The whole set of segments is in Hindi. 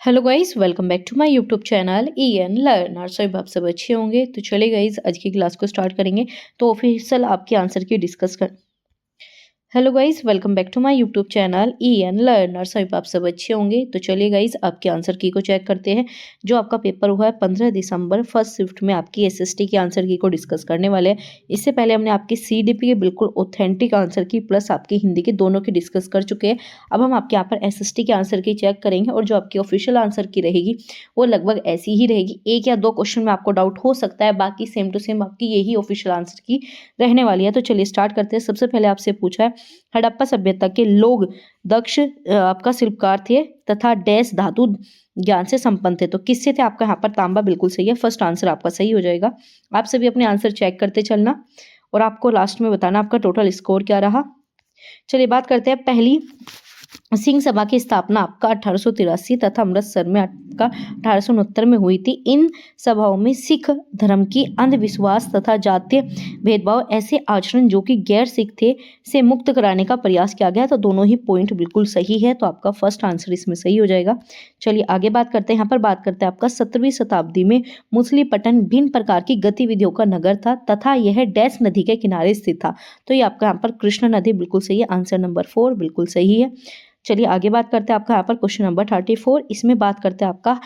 Hello guys, welcome back to my YouTube channel EN learner. So आप सब अच्छे होंगे। तो चलिए गाइस, आज की क्लास को स्टार्ट करेंगे। तो ऑफिशियल आपके आंसर की डिस्कस कर। Hello guys, welcome back to my YouTube channel EN learner. So आप सब अच्छे होंगे। तो चलिए गाइस, आपके आंसर की को चेक करते हैं। जो आपका पेपर हुआ है 15 दिसंबर फर्स्ट शिफ्ट में, आपकी SST की आंसर की को डिस्कस करने वाले हैं। इससे पहले हमने आपकी CDP के बिल्कुल ऑथेंटिक आंसर की प्लस आपकी हिंदी की दोनों की डिस्कस कर चुके हैं। अब हम आपके यहाँ पर SST के आंसर की चेक करेंगे और जो आपकी ऑफिशियल आंसर की रहेगी वो लगभग ऐसी ही रहेगी। एक या दो क्वेश्चन में आपको डाउट हो सकता है, बाकी सेम टू सेम आपकी यही ऑफिशियल आंसर की रहने वाली है। तो चलिए स्टार्ट करते हैं। सबसे पहले आपसे पूछा है, हड़प्पा सभ्यता के लोग दक्ष आपका शिल्पकार थे तथा डैश धातु ज्ञान से संपन्न थे। तो किससे थे? आपका यहाँ पर तांबा बिल्कुल सही है। फर्स्ट आंसर आपका सही हो जाएगा। आप सभी अपने आंसर चेक करते चलना और आपको लास्ट में बताना आपका टोटल स्कोर क्या रहा। चलिए बात करते हैं। पहली सिंह सभा की स्थापना आपका 1883 तथा अमृतसर में आपका 1869 में हुई थी। इन सभाओं में सिख धर्म की अंधविश्वास तथा जातीय भेदभाव, ऐसे आचरण जो कि गैर सिख थे, से मुक्त कराने का प्रयास किया गया। तो दोनों ही पॉइंट बिल्कुल सही है। तो आपका फर्स्ट आंसर इसमें सही हो जाएगा। चलिए आगे बात करते हैं। यहाँ पर बात करते हैं आपका 17वीं शताब्दी में मछलीपट्टनम भिन्न प्रकार की गतिविधियों का नगर था तथा यह डैश नदी के किनारे स्थित था। तो ये आपका यहाँ पर कृष्णा नदी बिल्कुल सही है। आंसर नंबर 4 बिल्कुल सही है। चलिए आगे बात करते हैं। आपका यहाँ पर क्वेश्चन नंबर 34, इसमें बात करते हैं आपका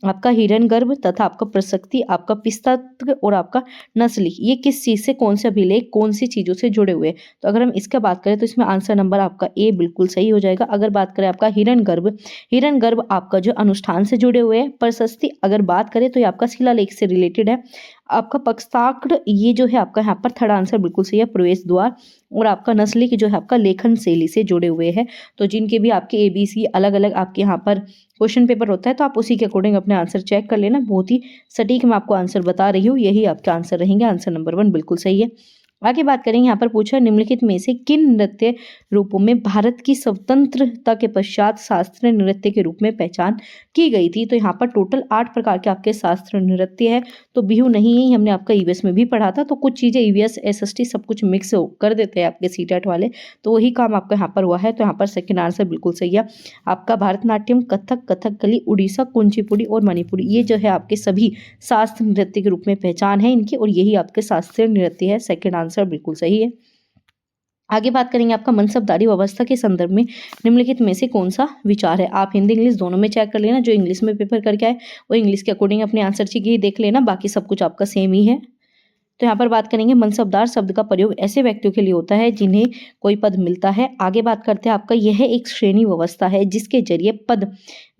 आपका हिरण्यगर्भ तथा आपका प्रसक्ति, आपका पिस्तत्र और आपका नस्ली, ये किस चीज से, कौन से अभिलेख कौन सी चीजों से जुड़े हुए हैं। तो अगर हम इसका बात करें तो इसमें आंसर नंबर आपका ए बिल्कुल सही हो जाएगा। अगर बात करें आपका हिरण्यगर्भ आपका जो अनुष्ठान से जुड़े हुए हैं। प्रशस्ति अगर बात करें तो ये आपका शिलालेख से रिलेटेड है। आपका पक्षताक्र, ये जो है आपका यहाँ पर थर्ड आंसर बिल्कुल सही है, प्रवेश द्वार। और आपका नस्ली की जो है आपका लेखन शैली से जुड़े हुए हैं। तो जिनके भी आपके ABC अलग अलग आपके यहाँ पर क्वेश्चन पेपर होता है, तो आप उसी के अकॉर्डिंग अपने आंसर चेक कर लेना। बहुत ही सटीक मैं आपको आंसर बता रही हूँ, यही आपके आंसर रहेंगे। आंसर नंबर 1 बिल्कुल सही है। आगे बात करेंगे। यहाँ पर पूछा, निम्नलिखित में से किन नृत्य रूपों में भारत की स्वतंत्रता के पश्चात शास्त्रीय नृत्य के रूप में पहचान की गई थी। तो यहाँ पर टोटल 8 प्रकार के आपके शास्त्रीय नृत्य है। तो बिहू नहीं है, हमने आपका EVS में भी पढ़ा था। तो कुछ चीज़ें EVS SST सब कुछ मिक्स कर देते हैं आपके CTET वाले, तो वही काम आपका यहाँ पर हुआ है। तो यहाँ पर सेकेंड आंसर बिल्कुल सही है। आपका भरतनाट्यम, कथक, कथकली, उड़ीसा, कुचिपुड़ी और मणिपुरी, ये जो है आपके सभी शास्त्रीय नृत्य के रूप में पहचान है इनकी, और यही आपके शास्त्रीय नृत्य है। सेकेंड आंसर बिल्कुल सही है। आगे बात करेंगे आपका मनसबदारी व्यवस्था के संदर्भ में निम्नलिखित में से कौन सा विचार है। आप हिंदी इंग्लिश दोनों में चेक कर लेना। जो इंग्लिश में पेपर करके आए वो इंग्लिश के अकॉर्डिंग अपने आंसर की देख लेना, बाकी सब कुछ आपका सेम ही है। तो यहाँ पर बात करेंगे, मनसबदार शब्द का प्रयोग ऐसे व्यक्तियों के लिए होता है जिन्हें कोई पद मिलता है। आगे बात करते हैं आपका, यह एक श्रेणी व्यवस्था है जिसके जरिए पद,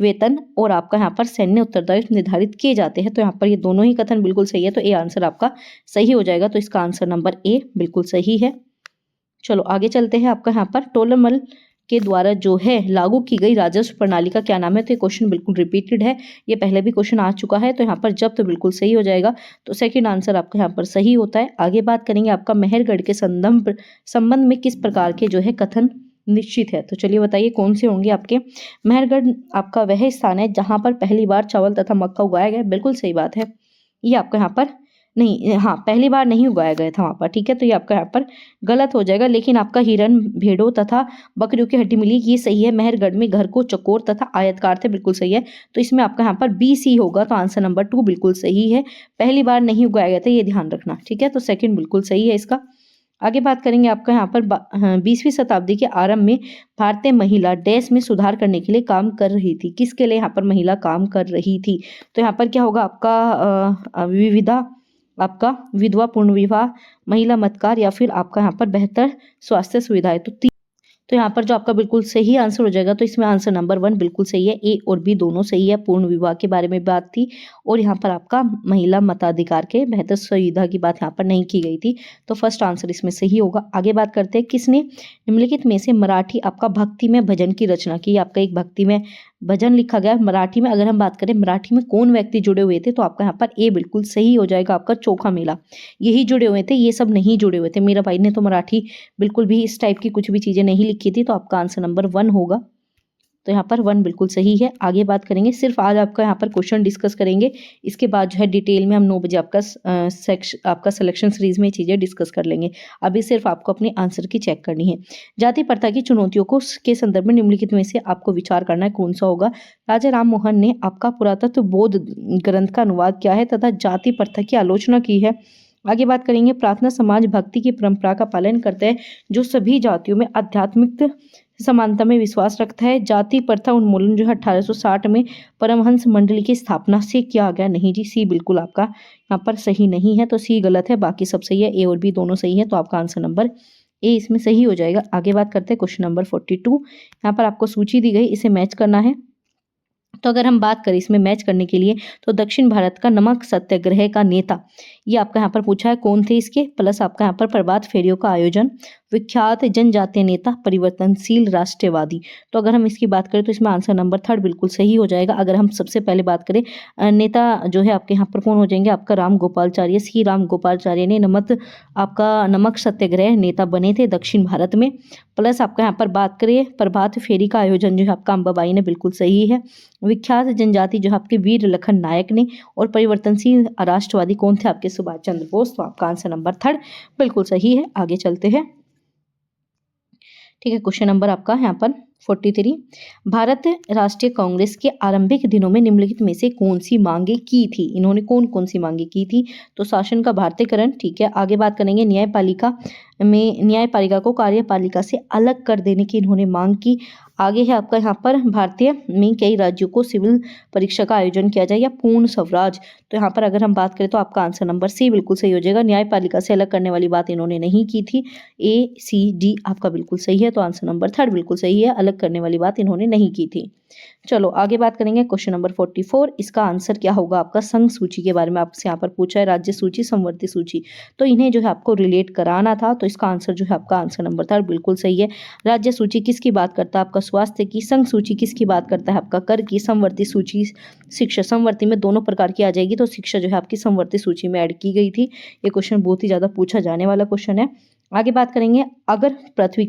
वेतन और आपका यहाँ पर सैन्य उत्तरदायित्व निर्धारित किए जाते हैं। तो यहाँ पर ये दोनों ही कथन बिल्कुल सही है। तो ए आंसर आपका सही हो जाएगा। तो इसका आंसर नंबर ए बिल्कुल सही है। चलो आगे चलते हैं। आपका यहाँ पर टोलरमल के द्वारा जो है लागू की गई राजस्व प्रणाली का क्या नाम है। तो ये क्वेश्चन बिल्कुल रिपीटेड है, ये पहले भी क्वेश्चन आ चुका है। तो यहाँ पर जब तो बिल्कुल सही हो जाएगा। तो सेकंड आंसर आपका यहाँ पर सही होता है। आगे बात करेंगे आपका मेहरगढ़ के संबंध में किस प्रकार के जो है कथन निश्चित है। तो चलिए बताइए कौन से होंगे आपके। मेहरगढ़ आपका वह स्थान है जहाँ पर पहली बार चावल तथा मक्का उगाया गया। बिल्कुल सही बात है। ये आपका यहाँ पर नहीं, हाँ पहली बार नहीं उगाया गया था वहाँ पर, ठीक है। तो ये आपका यहाँ पर गलत हो जाएगा। लेकिन आपका हिरन, भेड़ों तथा बकरियों की हड्डी मिली, ये सही है। मेहरगढ़ में घर को चौकोर तथा आयतकार थे, बिल्कुल सही है। तो इसमें आपका यहाँ पर BC होगा। तो आंसर नंबर 2 बिल्कुल सही है। पहली बार नहीं उगाया गया था, ये ध्यान रखना, ठीक है। तो सेकंड बिल्कुल सही है इसका। आगे बात करेंगे आपका यहाँ पर 20वीं शताब्दी के आरंभ में भारतीय महिला डैश में सुधार करने के लिए काम कर रही थी। किसके लिए यहाँ पर महिला काम कर रही थी? तो यहाँ पर क्या होगा आपका विविधा, आपका विधवा पूर्ण विवाह, महिला मतकार, या फिर आपका यहाँ पर बेहतर स्वास्थ्य सुविधाएं। तो यहाँ पर जो आपका बिल्कुल सही आंसर हो जाएगा। तो इसमें आंसर नंबर 1 बिल्कुल सही है। ए और बी दोनों सही है। पूर्ण विवाह के बारे में बात थी और यहाँ पर आपका महिला मताधिकार के बेहतर सुविधा की बात यहाँ पर नहीं की गई थी। तो फर्स्ट आंसर इसमें सही होगा। आगे बात करते हैं, किसने निम्नलिखित में से मराठी आपका भक्ति में भजन की रचना की। आपका एक भक्ति में भजन लिखा गया मराठी में। अगर हम बात करें मराठी में कौन व्यक्ति जुड़े हुए थे, तो आपका यहाँ पर ए बिल्कुल सही हो जाएगा। आपका चोखा मेला, यही जुड़े हुए थे, ये सब नहीं जुड़े हुए थे। मेरा भाई ने तो मराठी बिल्कुल भी इस टाइप की कुछ भी चीज़ें नहीं लिखी थी। तो आपका आंसर नंबर 1 होगा। तो यहाँ पर 1 बिल्कुल सही है। आगे बात करेंगे, सिर्फ आज आपका यहाँ पर क्वेश्चन डिस्कस करेंगे, इसके बाद जो है डिटेल में हम 9 बजे आपका सिलेक्शन सीरीज में ये चीज़ें डिस्कस कर लेंगे। अभी सिर्फ आपको अपने आंसर की चेक करनी है। जाति प्रथा की चुनौतियों को के संदर्भ में निम्नलिखित में से आपको विचार करना है, कौन सा होगा। राजा राम मोहन ने आपका पुरातत्व बोध ग्रंथ का अनुवाद किया है तथा जाति प्रथा की आलोचना की है। आगे बात करेंगे, प्रार्थना समाज भक्ति की परंपरा का पालन करता है जो सभी जातियों में आध्यात्मिक समानता में विश्वास रखता है। जाति प्रथा उन्मूलन जो है 1860 में परमहंस मंडली की स्थापना से किया गया। नहीं जी, सी बिल्कुल आपका यहाँ पर सही नहीं है, तो सी गलत है, बाकी सब सही है, ए और बी दोनों सही है, तो आपका आंसर नंबर ए इसमें सही हो जाएगा। आगे बात करते हैं क्वेश्चन नंबर 42। यहाँ पर आपको सूची दी गई, इसे मैच करना है। तो अगर हम बात करें इसमें मैच करने के लिए, तो दक्षिण भारत का नमक सत्याग्रह का नेता, ये आपका यहाँ पर पूछा है कौन थे इसके, प्लस आपका यहाँ पर प्रभात फेरियों का आयोजन, विख्यात जनजातीय नेता, परिवर्तनशील राष्ट्रवादी। तो अगर हम इसकी बात करें तो इसमें आंसर नंबर 3 बिल्कुल सही हो जाएगा। अगर हम सबसे पहले बात करें नेता जो है आपके यहाँ पर कौन हो जाएंगे, आपका राम गोपालचार्य, श्री राम गोपालचार्य ने नमक सत्याग्रह नेता बने थे दक्षिण भारत में। प्लस आपका यहाँ पर बात करें प्रभात फेरी का आयोजन जो है आपका अंबाबाई ने, बिल्कुल सही है। विख्यात जनजाति जो आपके वीर लखन नायक ने, और परिवर्तनशील राष्ट्रवादी कौन थे, आपके सुभाष चंद्र बोस। तो आपका आंसर नंबर 3 बिल्कुल सही है। आगे चलते हैं, ठीक है। क्वेश्चन नंबर आपका यहाँ पर 43। भारत राष्ट्रीय कांग्रेस के आरंभिक दिनों में निम्नलिखित में से कौन सी मांगे की थी, इन्होंने कौन कौन सी मांगे की थी। तो शासन का भारतीयकरण, ठीक है। आगे बात करेंगे, न्यायपालिका को कार्यपालिका से अलग कर देने की इन्होंने मांग की। आगे है आपका यहाँ पर भारतीय में कई राज्यों को सिविल परीक्षा का आयोजन किया जाए, या पूर्ण स्वराज। तो यहाँ पर अगर हम बात करें तो आपका आंसर नंबर सी बिल्कुल सही हो जाएगा। न्यायपालिका से अलग करने वाली बात इन्होंने नहीं की थी। ए सी डी आपका बिल्कुल सही है, तो आंसर नंबर 3 बिल्कुल सही है, अलग करने वाली बात इन्होंने नहीं की थी। चलो आगे बात करेंगे, क्वेश्चन नंबर 44। इसका आंसर क्या होगा आपका, संघ सूची के बारे में आपसे यहाँ पर पूछा है, राज्य सूची, समवर्ती सूची। तो इन्हें जो है आपको रिलेट कराना था, तो इसका आंसर जो है आपका आंसर नंबर 3 बिल्कुल सही है। राज्य सूची किसकी बात करता है, आपका स्वास्थ्य की। संघ सूची किसकी बात करता है, आपका कर की। समवर्ती सूची शिक्षा, समवर्ती में दोनों प्रकार की आ जाएगी, तो शिक्षा जो है आपकी समवर्ती सूची में ऐड की गई थी। ये क्वेश्चन बहुत ही ज़्यादा पूछा जाने वाला क्वेश्चन है। आगे बात करेंगे, अगर पृथ्वी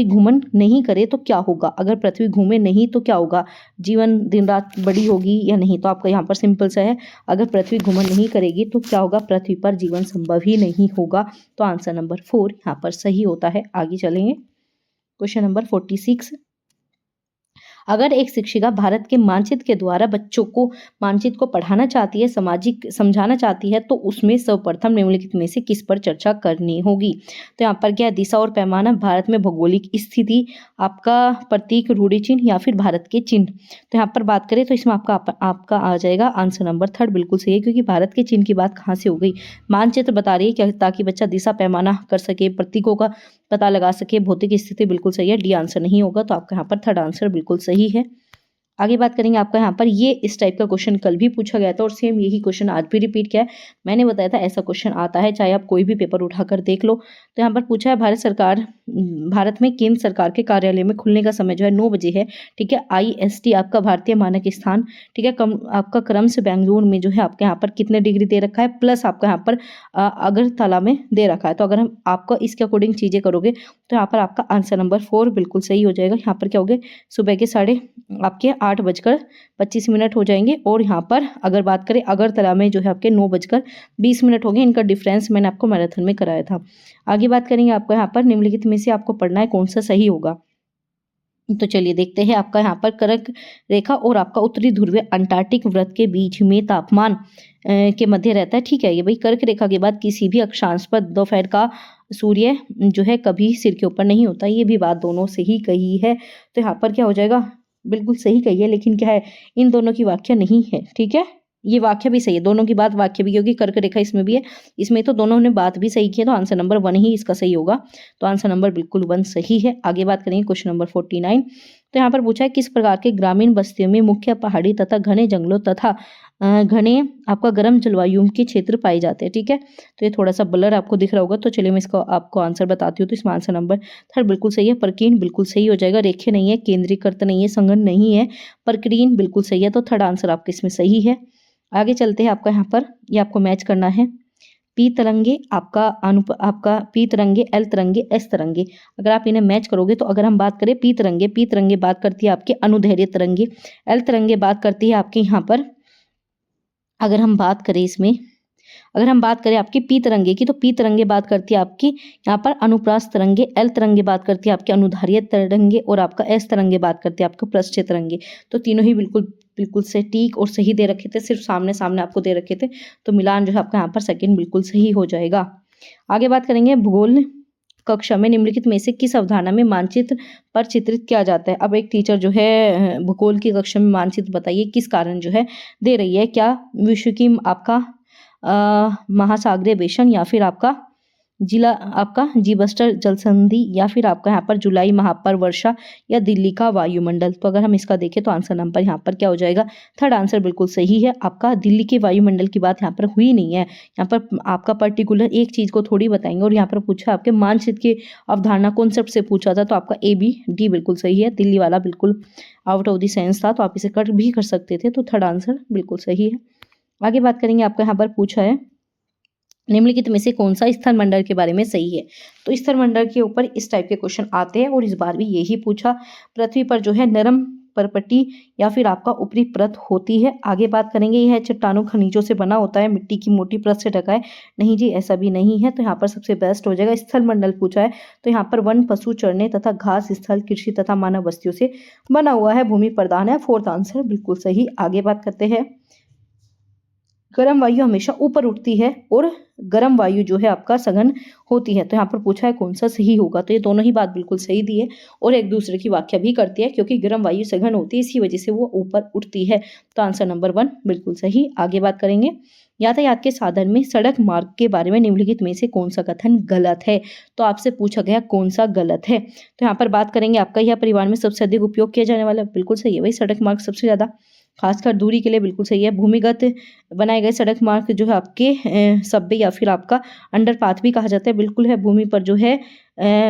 घूमन नहीं करे तो क्या होगा। अगर पृथ्वी घूमे नहीं तो क्या होगा, जीवन दिन रात बड़ी होगी या नहीं। तो आपका यहाँ पर सिंपल सा है, अगर पृथ्वी घूमन नहीं करेगी तो क्या होगा, पृथ्वी पर जीवन संभव ही नहीं होगा। तो आंसर नंबर 4 यहाँ पर सही होता है। आगे चलेंगे, क्वेश्चन नंबर 46। अगर एक शिक्षिका भारत के मानचित्र के द्वारा बच्चों को मानचित्र को पढ़ाना चाहती है, सामाजिक समझाना चाहती है, तो उसमें सर्वप्रथम निम्नलिखित में से किस पर चर्चा करनी होगी। तो यहाँ पर क्या, दिशा और पैमाना, भारत में भौगोलिक स्थिति, आपका प्रतीक रूढ़ि चिन्ह, या फिर भारत के चिन्ह। तो यहाँ पर बात करें तो इसमें आपका आ जाएगा आंसर नंबर 3 बिल्कुल सही है, क्योंकि भारत के चिन्ह की बात कहाँ से हो गई, मानचित्र बता रही है क्या, ताकि बच्चा दिशा पैमाना कर सके, प्रतीकों का पता लगा सके, भौतिक स्थिति, बिल्कुल सही है। डी आंसर नहीं होगा, तो आपका यहाँ पर 3rd आंसर बिल्कुल सही है। आगे बात करेंगे, आपका यहाँ पर ये इस टाइप का क्वेश्चन कल भी पूछा गया था, और सेम यही क्वेश्चन आज भी रिपीट किया है। मैंने बताया था ऐसा क्वेश्चन आता है, चाहे आप कोई भी पेपर उठाकर देख लो। तो यहाँ पर पूछा है, भारत में केंद्र सरकार के कार्यालय में खुलने का समय जो है 9 बजे है, ठीक है। IST आपका भारतीय मानक स्थान, ठीक है। आपका क्रमश बेंगलुरु में जो है आपके यहाँ पर कितने डिग्री दे रखा है, प्लस आपका यहाँ पर अगरतला में दे रखा है। तो अगर हम आपको इसके अकॉर्डिंग चीज़ें करोगे तो यहाँ पर आपका आंसर नंबर 4 बिल्कुल सही हो जाएगा। यहाँ पर क्या हो गए, सुबह के 8:25 हो जाएंगे, और यहाँ पर अगर बात करें अगरतला में जो है आपके 9:20 हो गए। इनका डिफरेंस मैंने आपको मैराथन में कराया था। आगे बात करेंगे, आपको यहाँ पर निम्नलिखित में से आपको पढ़ना है कौन सा सही होगा। तो चलिए देखते हैं, आपका यहाँ पर कर्क रेखा और आपका उत्तरी ध्रुवीय अंटार्कटिक वृत्त के बीच में तापमान के मध्य रहता है, ठीक है। ये भाई कर्क रेखा के बाद किसी भी अक्षांश पर दोपहर का सूर्य जो है कभी सिर के ऊपर नहीं होता, ये भी बात दोनों से ही कही है। तो यहाँ पर क्या हो जाएगा, बिल्कुल सही कही है, लेकिन क्या है, इन दोनों की व्याख्या नहीं है, ठीक है। ये वाक्य भी सही है, दोनों की बात वाक्य भी, क्योंकि कर्क रेखा इसमें भी है, इसमें तो दोनों ने बात भी सही की है। तो आंसर नंबर 1 ही इसका सही होगा। तो आंसर नंबर बिल्कुल 1 सही है। आगे बात करेंगे, क्वेश्चन नंबर 49। तो यहाँ पर पूछा है, किस प्रकार के ग्रामीण बस्तियों में मुख्य पहाड़ी तथा घने जंगलों तथा घने आपका गर्म जलवायु के क्षेत्र पाए जाते हैं, ठीक है। तो ये थोड़ा सा ब्लर आपको दिख रहा होगा, तो चलिए मैं इसको आपको आंसर बताती हूँ। तो इसमें आंसर नंबर 3 बिल्कुल सही है। प्रकीर्ण बिल्कुल सही हो जाएगा, रेखीय नहीं है, केंद्रीकृत नहीं है, संघन नहीं है, प्रकीर्ण बिल्कुल सही है। तो 3rd आंसर आपके इसमें सही है। आगे चलते हैं, आपका यहाँ पर ये आपको मैच करना है। पी तरंगे, आपका पी तरंगे, एल तरंगे, एस तरंगे। अगर आप इन्हें मैच करोगे तो अगर हम बात करें पी तरंगे बात करती है आपके अनुदैर्ध्य तरंगे, एल तरंगे बात करती है आपके यहाँ पर, अगर हम बात करें इसमें, अगर हम बात करें आपकी पी तरंगे की, तो पी तरंगे बात करती है आपकी यहाँ पर अनुप्रास तरंगे, एल तरंगे बात करती है आपके अनुधार्य तरंगे, और आपका एस तरंगे बात करती है आपके पृष्ठीय तरंगे। तो तीनों ही बिल्कुल बिल्कुल सटीक और सही दे रखे थे, सिर्फ सामने सामने आपको दे रखे थे, तो मिलान जो है आपका यहाँ पर सेकंड बिल्कुल सही हो जाएगा। आगे बात करेंगे भूगोल कक्षा में निम्नलिखित में से किस अवधारणा में मानचित्र पर चित्रित किया जाता है। अब एक टीचर जो है भूगोल की कक्षा में मानचित्र बताइए किस कारण जो है दे रही है, क्या विश्व की आपका महासागरीय बेसन, या फिर आपका जिला आपका जीवस्टर जल संधि, या फिर आपका यहाँ पर जुलाई माह पर वर्षा, या दिल्ली का वायुमंडल। तो अगर हम इसका देखें तो आंसर नंबर यहाँ पर क्या हो जाएगा, थर्ड आंसर बिल्कुल सही है आपका। दिल्ली के वायुमंडल की बात यहाँ पर हुई नहीं है, यहाँ पर आपका पर्टिकुलर एक चीज को थोड़ी बताएंगे। और यहाँ पर पूछा आपके मानचित्र की अवधारणा कॉन्सेप्ट से पूछा था, तो आपका ए बी डी बिल्कुल सही है। दिल्ली वाला बिल्कुल आउट ऑफ द सेंस था, तो आप इसे कट भी कर सकते थे, तो थर्ड आंसर बिल्कुल सही है। आगे बात करेंगे, आपका यहाँ पर पूछा है निम्नलिखित में से कौन सा स्थल मंडल के बारे में सही है। तो स्थल मंडल के ऊपर इस टाइप के क्वेश्चन आते हैं, और इस बार भी यही पूछा। पृथ्वी पर जो है नरम परपट्टी या फिर आपका ऊपरी परत होती है। आगे बात करेंगे, यह चट्टानों खनिजों से बना होता है, मिट्टी की मोटी परत से ढका है। नहीं जी, ऐसा भी नहीं है। तो यहाँ पर सबसे बेस्ट हो जाएगा स्थल मंडल पूछा है, तो यहाँ पर वन, पशु चरने तथा घास स्थल, कृषि तथा मानव बस्तियों से बना हुआ है, भूमि प्रधान है। फोर्थ आंसर बिल्कुल सही। आगे बात करते हैं, गर्म वायु हमेशा ऊपर उठती है और गर्म वायु जो है आपका सघन होती है। तो यहाँ पर पूछा है कौन सा सही होगा, तो ये दोनों ही बात बिल्कुल सही दी है और एक दूसरे की व्याख्या भी करती है, क्योंकि गर्म वायु सघन होती है, इसी वजह से वो ऊपर उठती है। तो आंसर नंबर 1 बिल्कुल सही। आगे बात करेंगे, यातायात के साधन में सड़क मार्ग के बारे में निम्नलिखित में से कौन सा कथन गलत है। तो आपसे पूछा गया कौन सा गलत है, तो यहाँ पर बात करेंगे आपका यह परिवहन में सबसे अधिक उपयोग किया जाने वाला, बिल्कुल सही है भाई, सड़क मार्ग सबसे ज़्यादा, खासकर दूरी के लिए बिल्कुल सही है। भूमिगत बनाए गए सड़क मार्ग जो है आपके सबवे या फिर आपका अंडरपाथ भी कहा जाता है, बिल्कुल है। भूमि पर जो है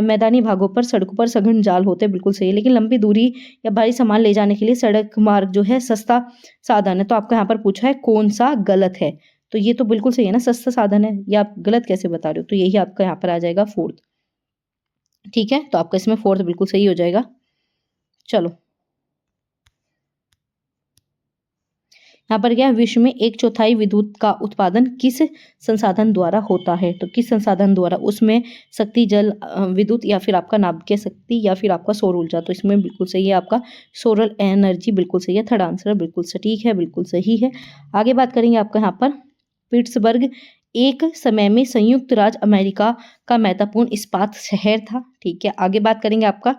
मैदानी भागों पर सड़कों पर सघन जाल होते हैं, बिल्कुल सही है। लेकिन लंबी दूरी या भारी सामान ले जाने के लिए सड़क मार्ग जो है सस्ता साधन है। तो आपका यहाँ पर पूछा है कौन सा गलत है, तो ये तो बिल्कुल सही है ना, सस्ता साधन है, या आप गलत कैसे बता रहे हो। तो यही आपका यहाँ पर आ जाएगा फोर्थ, ठीक है। तो आपका इसमें फोर्थ बिल्कुल सही हो जाएगा। चलो, यहाँ पर क्या है, विश्व में 1/4 विद्युत का उत्पादन किस संसाधन द्वारा होता है। तो किस संसाधन द्वारा, उसमें शक्ति, जल, विद्युत, या फिर आपका नाभिकीय शक्ति, या फिर आपका सौर ऊर्जा। तो इसमें बिल्कुल सही है आपका सोलर एनर्जी, बिल्कुल सही है। थर्ड आंसर बिल्कुल सटीक है, बिल्कुल सही है। आगे बात करेंगे आपका यहाँ पर, पिट्सबर्ग एक समय में संयुक्त राज्य अमेरिका का महत्वपूर्ण इस्पात शहर था, ठीक है। आगे बात करेंगे आपका,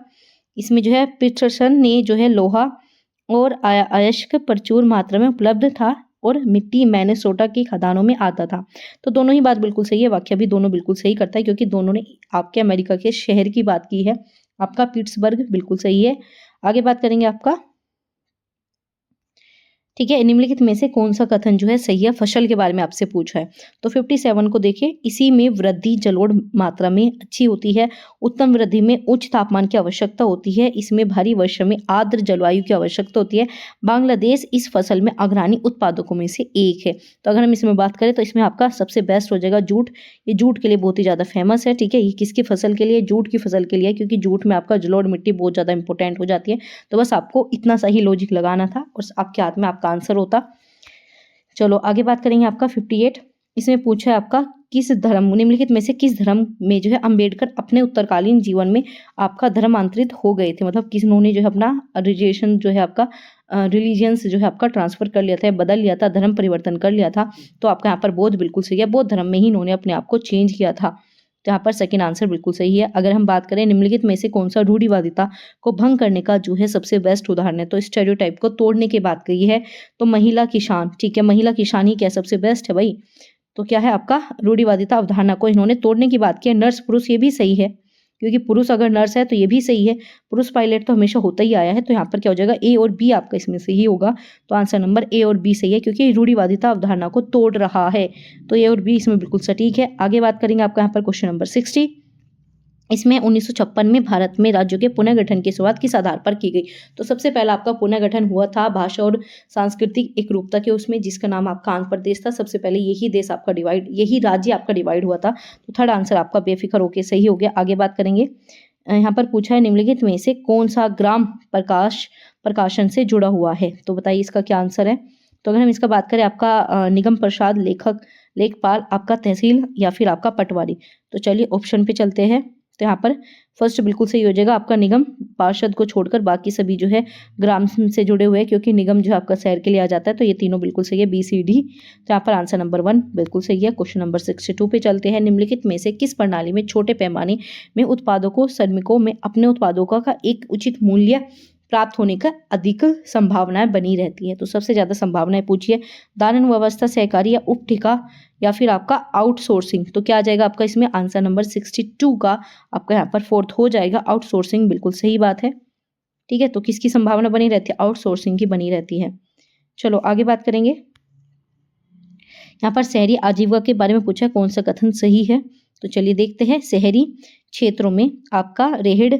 इसमें जो है पीटरसन ने जो है लोहा और अयस्क प्रचुर मात्रा में उपलब्ध था और मिट्टी मिनेसोटा की खदानों में आता था। तो दोनों ही बात बिल्कुल सही है, वाक्य भी दोनों बिल्कुल सही करता है, क्योंकि दोनों ने आपके अमेरिका के शहर की बात की है। आपका पिट्सबर्ग बिल्कुल सही है। आगे बात करेंगे आपका, ठीक है, निम्नलिखित में से कौन सा कथन जो है सही है, फसल के बारे में आपसे पूछा है। तो 57 को देखिए, इसी में वृद्धि जलोढ़ मात्रा में अच्छी होती है, उत्तम वृद्धि में उच्च तापमान की आवश्यकता होती है, इसमें भारी वर्षा में आर्द्र जलवायु की आवश्यकता होती है। बांग्लादेश इस फसल में अग्रणी उत्पादकों में से एक है। तो अगर हम इसमें बात करें तो इसमें आपका सबसे बेस्ट हो जाएगा जूट। ये जूट के लिए बहुत ही ज़्यादा फेमस है, ठीक है। ये किसकी फसल के लिए, जूट की फसल के लिए, क्योंकि जूट में आपका जलोढ़ मिट्टी बहुत ज़्यादा इंपॉर्टेंट हो जाती है। तो बस आपको इतना सा ही लॉजिक लगाना था और आपके हाथ में आपका आंसर होता। चलो आगे बात करेंगे आपका 58, इसमें पूछा है आपका, किस धर्म, निम्नलिखित में से किस धर्म में जो है अंबेडकर अपने उत्तरकालीन जीवन में आपका धर्मांतरित हो गए थे। मतलब किन्होंने जो है अपना रिलीजन जो है आपका रिलीजियंस जो है आपका ट्रांसफर कर लिया था, बदल लिया था, धर्म परिवर्तन कर लिया था। तो आपका यहाँ पर बौद्ध बिल्कुल सही है, बौद्ध धर्म में ही इन्होंने अपने आप को चेंज किया था। तो यहाँ पर सेकंड आंसर बिल्कुल सही है। अगर हम बात करें निम्नलिखित में से कौन सा रूढ़िवादिता को भंग करने का जो है सबसे बेस्ट उदाहरण है, तो स्टेरियोटाइप को तोड़ने की बात कही है। तो महिला किसान, ठीक है, महिला किसान ही क्या सबसे बेस्ट है भाई। तो क्या है आपका, रूढ़िवादिता अवधारणा को इन्होंने तोड़ने की बात की है। नर्स पुरुष, ये भी सही है, क्योंकि पुरुष अगर नर्स है तो ये भी सही है। पुरुष पायलट तो हमेशा होता ही आया है। तो यहाँ पर क्या हो जाएगा, ए और बी आपका इसमें सही होगा। तो आंसर नंबर ए और बी सही है, क्योंकि रूढ़िवादिता अवधारणा को तोड़ रहा है। तो ए और बी इसमें बिल्कुल सटीक है। आगे बात करेंगे आपका यहाँ पर क्वेश्चन नंबर 60, इसमें 1956 में भारत में राज्यों के पुनर्गठन की शुरुआत किस आधार पर की गई। तो सबसे पहला आपका पुनर्गठन हुआ था भाषा और सांस्कृतिक एकरूपता के उसमें, जिसका नाम आपका आंध्र प्रदेश था। सबसे पहले यही राज्य आपका डिवाइड हुआ था। तो थर्ड आंसर आपका बेफिक्र होके सही हो गया। आगे बात करेंगे। यहाँ पर पूछा है निम्नलिखित में से कौन सा ग्राम प्रकाशन से जुड़ा हुआ है। तो बताइए इसका क्या आंसर है। तो अगर हम इसका बात करें, आपका निगम प्रसाद, लेखपाल, आपका तहसील या फिर आपका पटवारी। तो चलिए ऑप्शन पे चलते हैं। तो यहाँ पर फर्स्ट बिल्कुल सही हो जाएगा, आपका निगम पार्षद को छोड़कर बाकी सभी जो है ग्राम से जुड़े हुए हैं, क्योंकि निगम जो है आपका शहर के लिए आ जाता है। तो ये तीनों बिल्कुल सही है, बी सी डी। तो यहाँ पर आंसर नंबर 1 बिल्कुल सही है। क्वेश्चन नंबर 62 पे चलते हैं। निम्नलिखित में से किस प्रणाली में छोटे पैमाने में उत्पादकों श्रमिकों में अपने उत्पादों का एक उचित मूल्य प्राप्त होने का अधिक संभावनाएं बनी रहती है। तो सबसे ज्यादा संभावनाएं पूछिए, दान व्यवस्था, सहकारी या उप ठेका या फिर आपका आउटसोर्सिंग। तो क्या आ जाएगा आपका इसमें आंसर नंबर 62 का आपका यहाँ पर फोर्थ हो जाएगा, आउटसोर्सिंग। बिल्कुल सही बात है। ठीक है, तो किसकी संभावना बनी रहती है, आउटसोर्सिंग की बनी रहती है। चलो आगे बात करेंगे। यहाँ पर शहरी आजीविका के बारे में पूछा है, कौन सा कथन सही है। तो चलिए देखते हैं। शहरी क्षेत्रों में आपका रेहड़,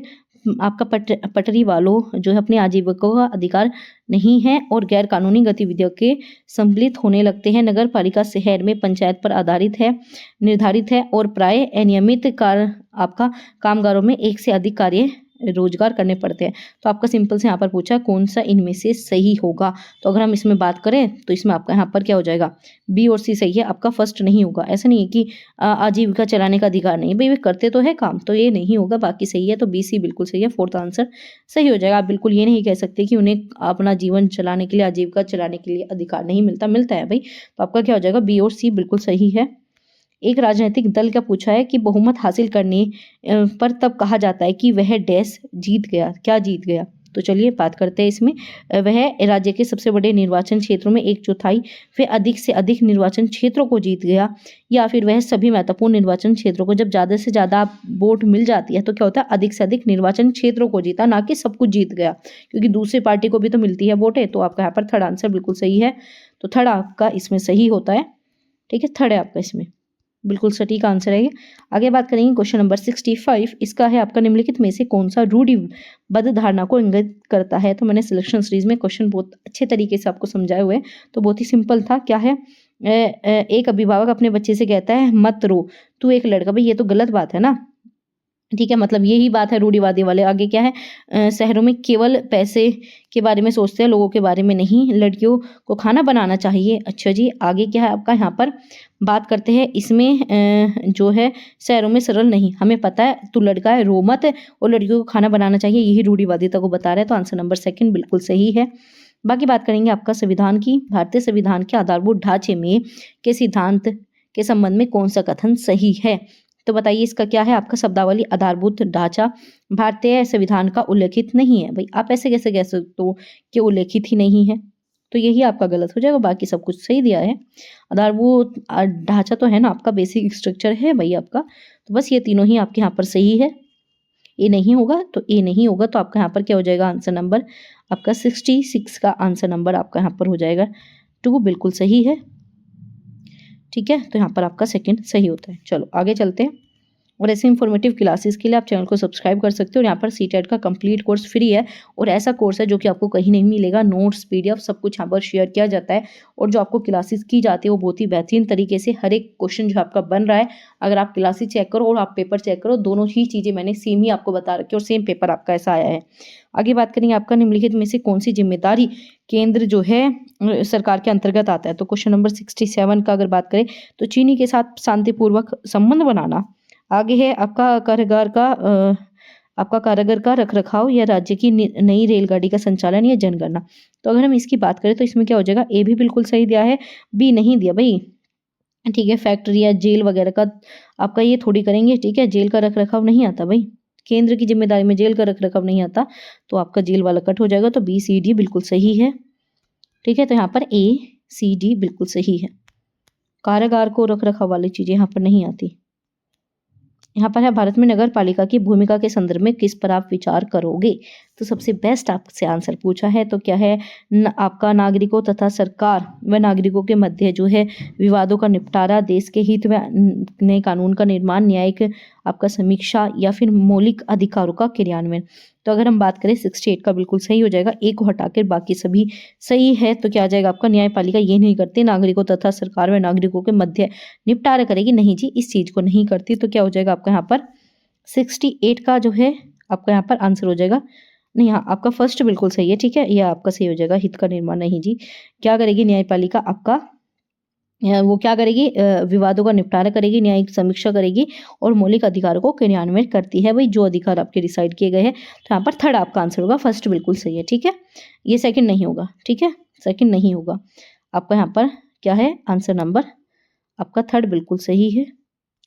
आपका पटरी वालों जो है अपनी आजीविका का अधिकार नहीं है और गैर कानूनी गतिविधियों के सम्मिलित होने लगते हैं। नगर पालिका शहर में पंचायत पर आधारित है, निर्धारित है और प्राय अनियमित आपका कामगारों में एक से अधिक कार्य रोजगार करने पड़ते हैं। तो आपका सिंपल से यहाँ पर पूछा कौन सा इनमें से सही होगा। तो अगर हम इसमें बात करें तो इसमें आपका यहाँ पर क्या हो जाएगा, बी और सी सही है, आपका फर्स्ट नहीं होगा। ऐसा नहीं है कि आजीविका चलाने का अधिकार नहीं, भाई वे करते तो है काम, तो ये नहीं होगा, बाकी सही है। तो बी सी बिल्कुल सही है, फोर्थ आंसर सही हो जाएगा। आप बिल्कुल ये नहीं कह सकते कि उन्हें अपना जीवन चलाने के लिए, आजीविका चलाने के लिए अधिकार नहीं मिलता, मिलता है भाई। तो आपका क्या हो जाएगा, बी और सी बिल्कुल सही है। एक राजनीतिक दल का पूछा है कि बहुमत हासिल करने पर तब कहा जाता है कि वह डैश जीत गया, क्या जीत गया। तो चलिए बात करते हैं इसमें। वह राज्य के सबसे बड़े निर्वाचन क्षेत्रों में 1/4 फिर अधिक से अधिक निर्वाचन क्षेत्रों को जीत गया, या फिर वह सभी महत्वपूर्ण निर्वाचन क्षेत्रों को, जब ज़्यादा से ज़्यादा वोट मिल जाती है तो क्या होता है, अधिक से अधिक निर्वाचन क्षेत्रों को जीता, ना कि सब कुछ जीत गया, क्योंकि दूसरी पार्टी को भी तो मिलती है वोटें। तो आपका यहाँ पर थर्ड आंसर बिल्कुल सही है। तो थर्ड आपका इसमें सही होता है। ठीक है, थर्ड है आपका इसमें बिल्कुल सटीक आंसर है ये। आगे बात करेंगे क्वेश्चन नंबर 65। इसका है आपका निम्नलिखित में से कौन सा रूढ़िबद्ध धारणा को इंगित करता है। तो मैंने सिलेक्शन सीरीज में क्वेश्चन बहुत अच्छे तरीके से आपको समझाए हुए, तो बहुत ही सिंपल था। क्या है, एक अभिभावक अपने बच्चे से कहता है मत रो, तू एक लड़का। भाई ये तो गलत बात है ना, ठीक है, मतलब यही बात है रूढ़िवादी वाले। आगे क्या है, शहरों में केवल पैसे के बारे में सोचते हैं, लोगों के बारे में नहीं। लड़कियों को खाना बनाना चाहिए। अच्छा जी, आगे क्या है आपका यहाँ पर बात करते हैं इसमें, जो है शहरों में सरल नहीं, हमें पता है, तू लड़का है रो मत, और लड़कियों को खाना बनाना चाहिए, यही रूढ़िवादिता को बता रहा है। तो आंसर नंबर 2 बिल्कुल सही है। बाकी बात करेंगे आपका संविधान की। भारतीय संविधान के आधारभूत ढांचे में के सिद्धांत के संबंध में कौन सा कथन सही है। तो बताइए इसका क्या है आपका शब्दावली। आधारभूत ढांचा भारतीय संविधान का उल्लेखित नहीं है। भाई आप ऐसे कैसे कह सकते हो कि उल्लेखित ही नहीं है, तो यही आपका गलत हो जाएगा, बाकी सब कुछ सही दिया है। आधारभूत ढांचा तो है ना आपका, बेसिक स्ट्रक्चर है भाई आपका। तो बस ये तीनों ही आपके यहाँ पर सही है। ए नहीं होगा तो ए नहीं होगा, तो आपका यहाँ पर क्या हो जाएगा, आंसर नंबर आपका 66 का आंसर नंबर आपका यहाँ पर हो जाएगा 2 बिल्कुल सही है। ठीक है, तो यहाँ पर आपका सेकंड सही होता है। चलो आगे चलते हैं। और ऐसे इन्फॉर्मेटिव क्लासेस के लिए आप चैनल को सब्सक्राइब कर सकते हो। और यहाँ पर सीटेट का कंप्लीट कोर्स फ्री है, और ऐसा कोर्स है जो कि आपको कहीं नहीं मिलेगा। नोट्स, पीडीएफ सब कुछ यहाँ पर शेयर किया जाता है, और जो आपको क्लासेस की जाती है वो बहुत ही बेहतरीन तरीके से हर एक क्वेश्चन जो आपका बन रहा है। अगर आप क्लासेस चेक करो और आप पेपर चेक करो, दोनों ही चीज़ें मैंने सेम ही आपको बता रखी है, और सेम पेपर आपका ऐसा आया है। आगे बात करेंगे आपका निम्नलिखित में से कौन सी जिम्मेदारी केंद्र जो है सरकार के अंतर्गत आता है। तो क्वेश्चन नंबर 67 का अगर बात करें तो चीनी के साथ शांतिपूर्वक संबंध बनाना। आगे है आपका कारागार का रखरखाव, या राज्य की नई रेलगाड़ी का संचालन, या जनगणना। तो अगर हम इसकी बात करें तो इसमें क्या हो जाएगा, ए भी बिल्कुल सही दिया है, बी नहीं दिया भाई। ठीक है, फैक्ट्री या जेल वगैरह का आपका ये थोड़ी करेंगे। ठीक है, जेल का रखरखाव नहीं आता भाई, केंद्र की जिम्मेदारी में जेल का रखरखाव नहीं आता, तो आपका जेल वाला कट हो जाएगा। तो बी सी डी बिल्कुल सही है। ठीक है, तो यहाँ पर ए सी डी बिल्कुल सही है। कारागार को रखरखाव वाली चीजें यहाँ पर नहीं आती। यहाँ पर है भारत में नगर पालिका की भूमिका के संदर्भ में किस पर आप विचार करोगे। तो सबसे बेस्ट आपसे आंसर पूछा है, तो क्या है, आपका नागरिकों तथा सरकार व नागरिकों के मध्य जो है विवादों का निपटारा, देश के हित में नए कानून का निर्माण, न्यायिक आपका समीक्षा या फिर मौलिक अधिकारों का क्रियान्वयन। तो अगर हम बात करें 68 का बिल्कुल सही हो जाएगा, एक को हटाकर बाकी सभी सही है। तो क्या आ जाएगा आपका, न्यायपालिका ये नहीं करती, नागरिकों तथा सरकार व नागरिकों के मध्य निपटारा करेगी, नहीं जी, इस चीज को नहीं करती। तो क्या हो जाएगा आपका यहाँ पर 68 का जो है आपका यहाँ पर आंसर हो जाएगा। नहीं, हाँ, आपका फर्स्ट बिल्कुल सही है, ठीक है, यह आपका सही हो जाएगा, हित का निर्माण नहीं जी। क्या करेगी न्यायपालिका आपका, वो क्या करेगी, विवादों का निपटारा करेगी, न्यायिक समीक्षा करेगी और मौलिक अधिकारों को क्रियान्वित करती है। भाई जो अधिकार आपके डिसाइड किए गए हैं, तो यहाँ पर थर्ड आपका आंसर होगा, फर्स्ट बिल्कुल सही है, ठीक है, ये सेकंड नहीं होगा, ठीक है, सेकंड नहीं होगा आपका। यहाँ पर क्या है आंसर नंबर आपका थर्ड बिल्कुल सही है।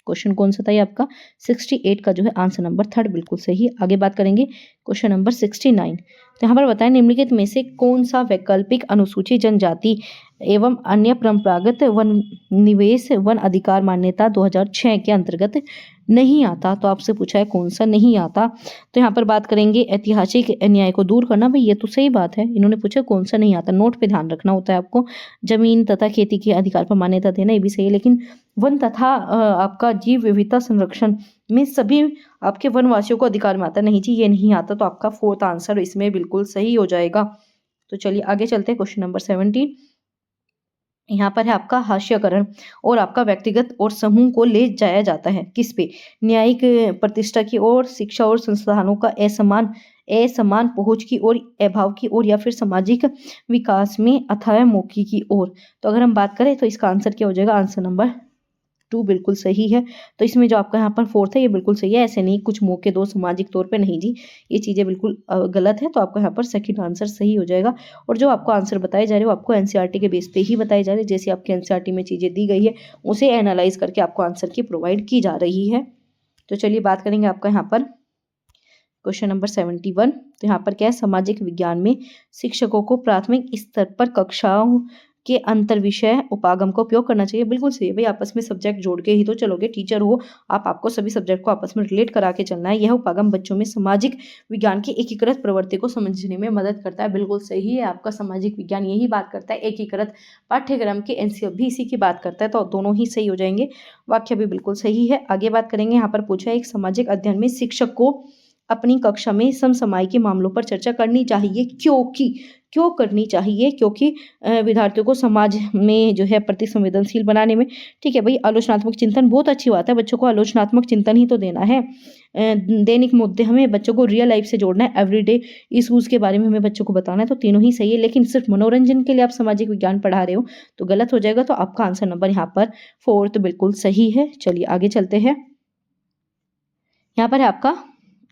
क्वेश्चन कौन सा था ये आपका 68 का जो है आंसर नंबर थर्ड बिल्कुल सही है। आगे बात करेंगे क्वेश्चन नंबर 69। तो यहाँ पर बताएं निम्नलिखित में से कौन सा वैकल्पिक अनुसूचित जनजाति एवं अन्य परंपरागत वन निवेश वन अधिकार मान्यता 2006 के अंतर्गत नहीं आता। तो आपसे पूछा है कौन सा नहीं आता। तो यहाँ पर बात करेंगे ऐतिहासिक अन्याय को दूर करना। भाई ये तो सही बात है, इन्होंने पूछा कौन सा नहीं आता, नोट पे ध्यान रखना होता है आपको। जमीन तथा खेती के अधिकार पर मान्यता देना, ये भी सही है, लेकिन वन तथा आपका जीव विविधता संरक्षण में सभी आपके वनवासियों को अधिकार में आता नहीं जी, ये नहीं आता। तो आपका फोर्थ आंसर इसमें बिल्कुल सही हो जाएगा। तो चलिए आगे चलते हैं क्वेश्चन नंबर 17। यहाँ पर है आपका हास्यकरण और आपका व्यक्तिगत और समूह को ले जाया जाता है किस पे, न्यायिक प्रतिष्ठा की ओर, शिक्षा और संस्थानों का असमान पहुंच की ओर, अभाव की ओर, या फिर सामाजिक विकास में अथाह मौके की ओर। तो अगर हम बात करें तो इसका आंसर क्या हो जाएगा, आंसर नंबर 2 बिल्कुल सही है। तो इसमें जो आपका यहाँ पर फोर्थ है ये बिल्कुल सही है, ऐसे नहीं कुछ मौके दो सामाजिक तौर पे, नहीं जी, ये चीज़ें बिल्कुल गलत है। तो आपका यहाँ पर सेकंड आंसर सही हो जाएगा। और जो आपको आंसर बताए जा रहे हैं वो आपको एनसीईआरटी के बेस पे ही बताए जा रहे हैं, जैसे आपके एनसीईआरटी में चीज़ें दी गई है उसे एनालाइज करके आपको आंसर की प्रोवाइड की जा रही है। तो चलिए बात करेंगे आपका यहाँ पर क्वेश्चन नंबर 71। तो यहाँ पर क्या है, सामाजिक विज्ञान में शिक्षकों को प्राथमिक स्तर पर कक्षाओं के अंतर विषय उपागम का उपयोग करना चाहिए। बिल्कुल सही है भाई, आपस में सब्जेक्ट जोड़ के ही तो चलोगे, टीचर हो आप, आपको सभी सब्जेक्ट को आपस में रिलेट करा के चलना है। यह उपागम बच्चों में सामाजिक विज्ञान की एकीकृत प्रवृत्ति को समझने में मदद करता है। बिल्कुल सही है आपका, सामाजिक विज्ञान यही बात करता है, एकीकृत पाठ्यक्रम के एनसीईआरटी भी इसी की बात करता है। तो दोनों ही सही हो जाएंगे, वाक्य भी बिल्कुल सही है। आगे बात करेंगे, यहाँ पर पूछा है एक सामाजिक अध्ययन में शिक्षक को अपनी कक्षा में समसामयिक मामलों पर चर्चा करनी चाहिए, क्यों करनी चाहिए, क्योंकि विद्यार्थियों को समाज में जो है प्रति संवेदनशील बनाने में, ठीक है भाई, आलोचनात्मक चिंतन बहुत अच्छी बात है, बच्चों को आलोचनात्मक चिंतन ही तो देना है। दैनिक मुद्दे हमें बच्चों को रियल लाइफ से जोड़ना है, एवरीडे इशूज़ के बारे में हमें बच्चों को बताना है। तो तीनों ही सही है, लेकिन सिर्फ मनोरंजन के लिए आप सामाजिक विज्ञान पढ़ा रहे हो तो गलत हो जाएगा। तो आपका आंसर नंबर यहाँ पर फोर्थ बिल्कुल सही है। चलिए आगे चलते हैं। यहाँ पर है आपका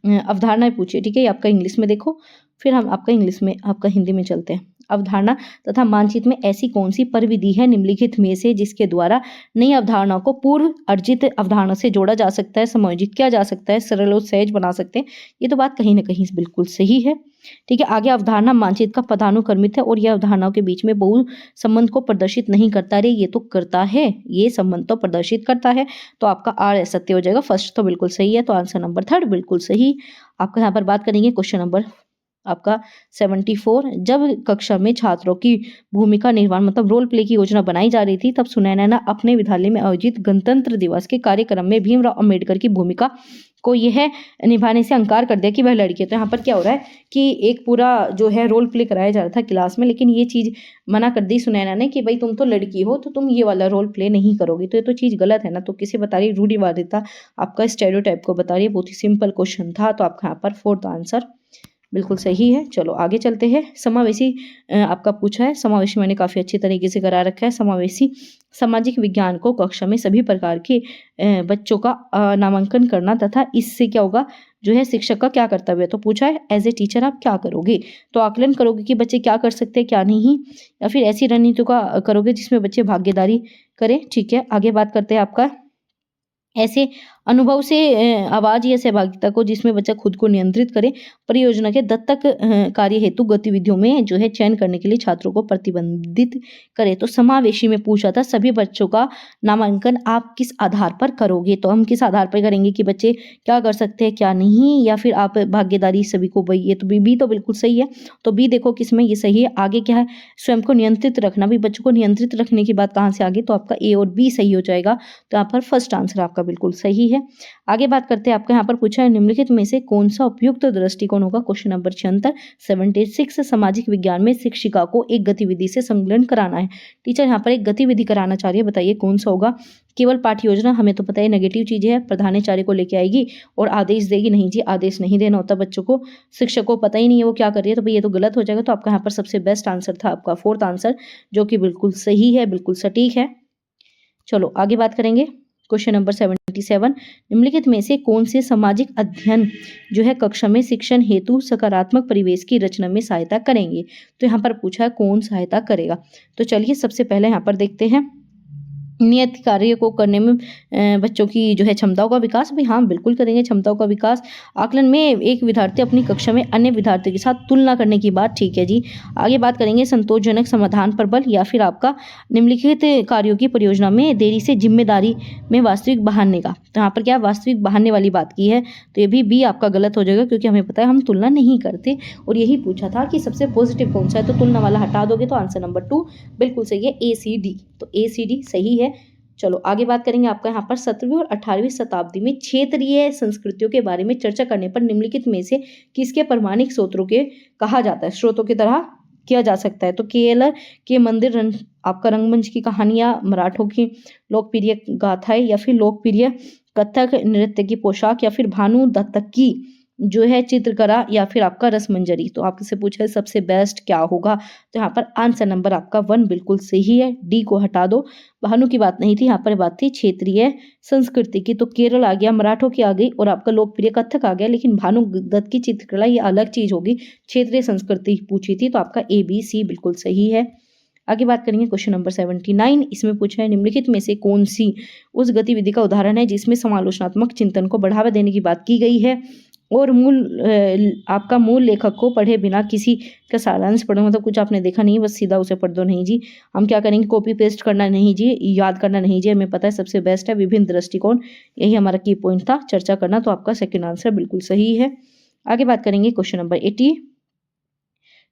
अवधारणाएं पूछिए, ठीक है, ये आपका इंग्लिश में देखो, फिर हम आपका इंग्लिश में आपका हिंदी में चलते हैं। अवधारणा तथा मानचित्र में ऐसी कौन सी परिविधि है निम्नलिखित में से जिसके द्वारा नई अवधारणाओं को पूर्व अर्जित अवधारणा से जोड़ा जा सकता है, समायोजित किया जा सकता है, सरल और सहज बना सकते हैं। ये तो बात कहीं ना कहीं बिल्कुल सही है, ठीक है। आगे अवधारणा मानचित्र का पदानुक्रमित है और यह अवधारणाओं के बीच में बहु संबंध को प्रदर्शित नहीं करता। अरे ये तो करता है, ये संबंध तो प्रदर्शित करता है। तो आपका आर सत्य हो जाएगा, फर्स्ट तो बिल्कुल सही है। तो आंसर नंबर थर्ड बिल्कुल सही। आपका यहाँ पर बात करेंगे क्वेश्चन नंबर आपका 74। जब कक्षा में छात्रों की भूमिका निर्माण मतलब रोल प्ले की योजना बनाई जा रही थी, तब सुनैना ने अपने विद्यालय में आयोजित गणतंत्र दिवस के कार्यक्रम में भीमराव अंबेडकर की भूमिका को यह निभाने से इंकार कर दिया कि वह लड़की है। तो यहाँ पर क्या हो रहा है कि एक पूरा जो है रोल प्ले कराया जा रहा था क्लास में, लेकिन ये चीज़ मना कर दी सुनैना ने कि भाई तुम तो लड़की हो तो तुम ये वाला रोल प्ले नहीं करोगी। तो ये तो चीज़ गलत है ना। तो किसे बता रही है, रूढ़िवादिता आपका स्टेरियोटाइप को बता रही है। बहुत ही सिंपल क्वेश्चन था। तो आपका यहाँ पर फोर्थ आंसर बिल्कुल सही है। चलो आगे चलते हैं। समावेशी आपका पूछा है, समावेशी मैंने काफ़ी अच्छी तरीके से करा रखा है। समावेशी सामाजिक विज्ञान को कक्षा में सभी प्रकार के बच्चों का नामांकन करना तथा इससे क्या होगा जो है शिक्षक का क्या कर्तव्य है। तो पूछा है एज ए टीचर आप क्या करोगे, तो आकलन करोगे कि बच्चे क्या कर सकते हैं क्या नहीं, या फिर ऐसी रणनीतियों का करोगे जिसमें बच्चे भागीदारी करें, ठीक है। आगे बात करते हैं आपका ऐसे अनुभव से आवाज़ या सहभागिता को जिसमें बच्चा खुद को नियंत्रित करे, परियोजना के दत्तक कार्य हेतु गतिविधियों में जो है चयन करने के लिए छात्रों को प्रतिबंधित करे। तो समावेशी में पूछा था सभी बच्चों का नामांकन आप किस आधार पर करोगे। तो हम किस आधार पर करेंगे कि बच्चे क्या कर सकते हैं क्या नहीं, या फिर आप भागीदारी सभी को। भाई ये तो बी तो बिल्कुल सही है। तो बी देखो किसमें ये सही है। आगे क्या है, स्वयं को नियंत्रित रखना। भी बच्चों को नियंत्रित रखने की बात कहाँ से आगे, तो आपका ए और बी सही हो जाएगा। तो यहाँ पर फर्स्ट आंसर आपका बिल्कुल सही है। है। आगे बात करते हैं, आपका यहाँ पर पूछा है निम्नलिखित में से कौन सा उपयुक्त दृष्टिकोण होगा। क्वेश्चन नंबर 76 76 सामाजिक विज्ञान में शिक्षिका को एक गतिविधि से संलग्न कराना है। टीचर यहाँ पर एक गतिविधि कराना चाह रही है, बताइए कौन सा होगा। केवल पाठ्य योजना, हमें तो पता है नेगेटिव चीज़ है, प्रधानाचार्य को लेके आएगी और आदेश देगी। नहीं जी, आदेश नहीं देना होता बच्चों को, शिक्षक को पता ही नहीं है वो क्या कर रही है, तो भाई ये तो गलत हो जाएगा। तो आपका यहाँ पर सबसे बेस्ट आंसर था आपका फोर्थ आंसर, जो कि बिल्कुल सही है, बिल्कुल सटीक है। चलो आगे बात करेंगे। क्वेश्चन नंबर 77 निम्नलिखित में से कौन से सामाजिक अध्ययन जो है कक्षा में शिक्षण हेतु सकारात्मक परिवेश की रचना में सहायता करेंगे। तो यहाँ पर पूछा है कौन सहायता करेगा। तो चलिए सबसे पहले यहाँ पर देखते हैं नियत कार्य को करने में बच्चों की जो है क्षमताओं का विकास। भाई हाँ, बिल्कुल करेंगे क्षमताओं का विकास। आकलन में एक विद्यार्थी अपनी कक्षा में अन्य विद्यार्थियों के साथ तुलना करने की बात, ठीक है जी। आगे बात करेंगे संतोषजनक समाधान पर बल, या फिर आपका निम्नलिखित कार्यों की परियोजना में देरी से जिम्मेदारी में वास्तविक बहाने का। तो यहाँ पर क्या वास्तविक बहाने वाली बात की है, तो ये भी बी आपका गलत हो जाएगा, क्योंकि हमें पता है हम तुलना नहीं करते और यही पूछा था कि सबसे पॉजिटिव कौन सा है, तो तुलना वाला हटा दोगे तो आंसर नंबर 2 बिल्कुल सही है, ACD। तो ACD सही है। चलो आगे बात करेंगे, आपका यहाँ पर 17वीं और 18वीं शताब्दी में क्षेत्रीय संस्कृतियों के बारे में चर्चा करने पर निम्नलिखित में से किसके प्रमाणिक स्रोतों के कहा जाता है, स्रोतों की तरह किया जा सकता है। तो केएलआर के मंदिर आपका रंगमंच की कहानियां, मराठों की लोकप्रिय गाथाएं, या फिर लोकप्रिय कथक नृत्य की पोशाक, या फिर भानु दत्तक की जो है चित्रकला, या फिर आपका रसमंजरी। तो आपसे पूछा है सबसे बेस्ट क्या होगा, तो यहाँ पर आंसर नंबर आपका 1 बिल्कुल सही है। डी को हटा दो, भानु की बात नहीं थी, यहाँ पर बात थी क्षेत्रीय संस्कृति की। तो केरल आ गया, मराठों की आ गई और आपका लोकप्रिय कथक आ गया, लेकिन भानु दत्त की चित्रकला ये अलग चीज होगी, क्षेत्रीय संस्कृति पूछी थी। तो आपका ABC बिल्कुल सही है। आगे बात करेंगे क्वेश्चन नंबर 79, इसमें पूछा है निम्नलिखित में से कौन सी उस गतिविधि का उदाहरण है जिसमें समालोचनात्मक चिंतन को बढ़ावा देने की बात की गई है और आपका मूल लेखक को पढ़े बिना किसी का सारांश पढ़ो, मतलब कुछ आपने देखा नहीं बस सीधा उसे पढ़ दो। नहीं जी, हम क्या करेंगे, कॉपी पेस्ट करना नहीं जी, याद करना नहीं जी, हमें पता है सबसे बेस्ट है विभिन्न दृष्टिकोण, यही हमारा की पॉइंट था चर्चा करना। तो आपका सेकंड आंसर बिल्कुल सही है। आगे बात करेंगे क्वेश्चन नंबर 80,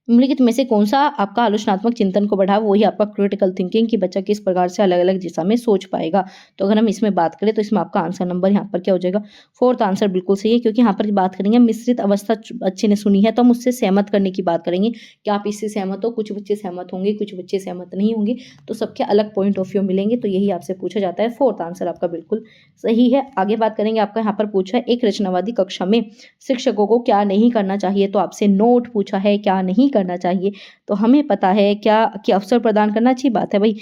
निम्नलिखित में से कौन सा आपका आलोचनात्मक चिंतन को बढ़ावा, वही आपका क्रिटिकल थिंकिंग कि बच्चा किस प्रकार से अलग अलग दिशा में सोच पाएगा। तो अगर हम इसमें बात करें तो इसमें आपका आंसर नंबर यहाँ पर क्या हो जाएगा, फोर्थ आंसर बिल्कुल सही है, क्योंकि यहाँ पर बात करेंगे मिश्रित अवस्था बच्चे ने सुनी है तो हम उससे सहमत करने की बात करेंगे कि आप इससे सहमत हो, कुछ बच्चे सहमत होंगे, कुछ बच्चे सहमत नहीं होंगे, तो सबके अलग पॉइंट ऑफ व्यू मिलेंगे, तो यही आपसे पूछा जाता है। फोर्थ आंसर आपका बिल्कुल सही है। आगे बात करेंगे, आपका यहाँ पर पूछा है एक रचनावादी कक्षा में शिक्षकों को क्या नहीं करना चाहिए, तो आपसे नोट पूछा है क्या नहीं करना चाहिए। तो हमें पता है क्या कि अवसर प्रदान करना अच्छी बात है भाई,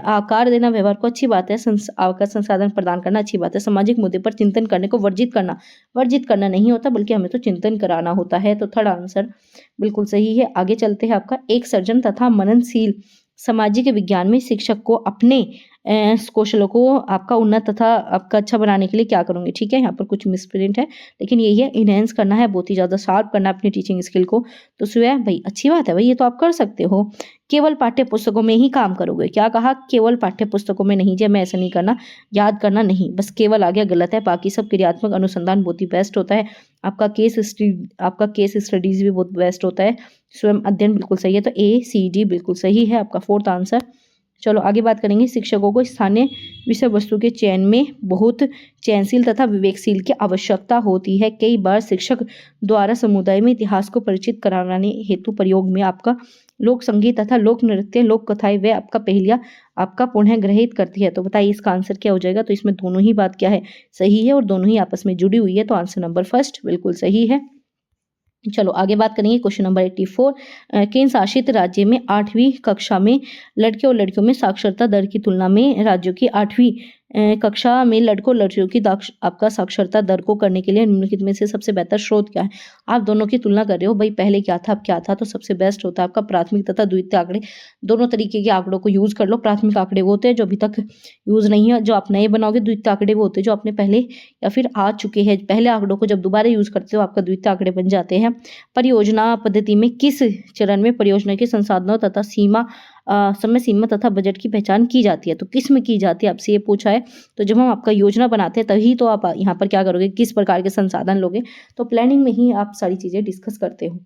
आकार देना व्यवहार को अच्छी बात है, आकार संसाधन प्रदान करना अच्छी बात है, सामाजिक मुद्दे पर चिंतन करने को वर्जित करना नहीं होता, बल्कि हमें तो चिंतन कराना होता है। तो थर्ड आंसर बिल्कुल सही है। आगे चलते हैं, आपका एक सर्जन तथा मननशील सामाजिक विज्ञान में शिक्षक को अपने कौशलों को आपका उन्नत तथा आपका अच्छा बनाने के लिए क्या करूँगी। ठीक है, यहाँ पर कुछ मिसप्रिंट है, लेकिन यही है इनहेंस करना है, बहुत ही ज़्यादा शार्प करना है अपनी टीचिंग स्किल को। तो सुबह भाई अच्छी बात है भाई, ये तो आप कर सकते हो। केवल पाठ्य पुस्तकों में ही काम करोगे, क्या कहा, केवल पाठ्य पुस्तकों में नहीं जी, मैं ऐसा नहीं करना, याद करना नहीं, बस केवल आ गया गलत है, बाकी सब क्रियात्मक अनुसंधान बहुत ही बेस्ट होता है। आपका केस स्टडीज भी बहुत बेस्ट होता है, स्वयं अध्ययन बिल्कुल सही है। तो ACD बिल्कुल सही है आपका फोर्थ आंसर। चलो आगे बात करेंगे, शिक्षकों को स्थानीय विषय वस्तु के चयन में बहुत चयनशील तथा विवेकशील की आवश्यकता होती है। कई बार शिक्षक द्वारा समुदाय में इतिहास को परिचित कराने हेतु प्रयोग में आपका लोक संगीत तथा लोक नृत्य, लोक कथाएं व आपका पहेलियां आपका पुनः ग्रहित करती है। तो बताइए इसका आंसर क्या हो जाएगा। तो इसमें दोनों ही बात क्या है, सही है, और दोनों ही आपस में जुड़ी हुई है, तो आंसर नंबर फर्स्ट बिल्कुल सही है। चलो आगे बात करेंगे क्वेश्चन नंबर 84, केंद्र शासित राज्य में 8वीं कक्षा में लड़के और लड़कियों में साक्षरता दर की तुलना में राज्यों की 8वीं कक्षा में लड़कों लड़कियों की आपका साक्षरता दर को करने के लिए निम्नलिखित में से सबसे बेहतर स्रोत क्या है। आप दोनों की तुलना कर रहे हो भाई, पहले क्या था अब क्या था, तो सबसे बेस्ट होता है आपका प्राथमिक तथा द्वितीय आंकड़े, दोनों तरीके के आंकड़ों को यूज कर लो। प्राथमिक आंकड़े वो होते हैं जो अभी तक यूज नहीं है, जो आप नए बनाओगे। द्वितीय आंकड़े वो होते हैं जो आपने पहले या फिर आ चुके हैं। पहले आंकड़ों को जब दोबारा यूज करते हो आपका द्वितीय आंकड़े बन जाते हैं। परियोजना पद्धति में किस चरण में परियोजना के संसाधनों तथा समय सीमा तथा बजट की पहचान की जाती है। तो किस में की जाती है, आपसे ये पूछा है। तो जब हम आपका योजना बनाते हैं तभी तो आप यहाँ पर क्या करोगे, किस प्रकार के संसाधन लोगे, तो प्लानिंग में ही आप सारी चीज़ें डिस्कस करते हो।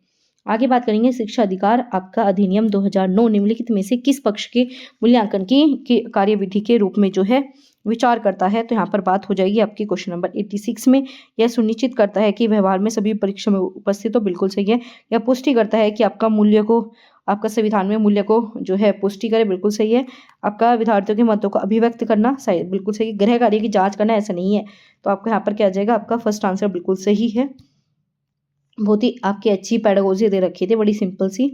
आगे बात करेंगे, शिक्षा अधिकार आपका अधिनियम 2009 निम्नलिखित में से किस पक्ष के मूल्यांकन की कार्यविधि के रूप में जो है विचार करता है, तो यहाँ पर बात हो जाएगी आपकी क्वेश्चन नंबर 86 में। यह सुनिश्चित करता है कि व्यवहार में सभी परीक्षा में उपस्थित हो, बिल्कुल सही है। यह पुष्टि करता है कि आपका संविधान में मूल्य को जो है पुष्टि करे, बिल्कुल सही है। आपका विद्यार्थियों के मतों को अभिव्यक्त करना सही, बिल्कुल सही। गृह कार्य की जांच करना, ऐसा नहीं है, तो आपका यहाँ पर क्या आ जाएगा, आपका फर्स्ट आंसर बिल्कुल सही है। बहुत ही आपकी अच्छी पेडागोजी दे रखी थी, बड़ी सिंपल सी,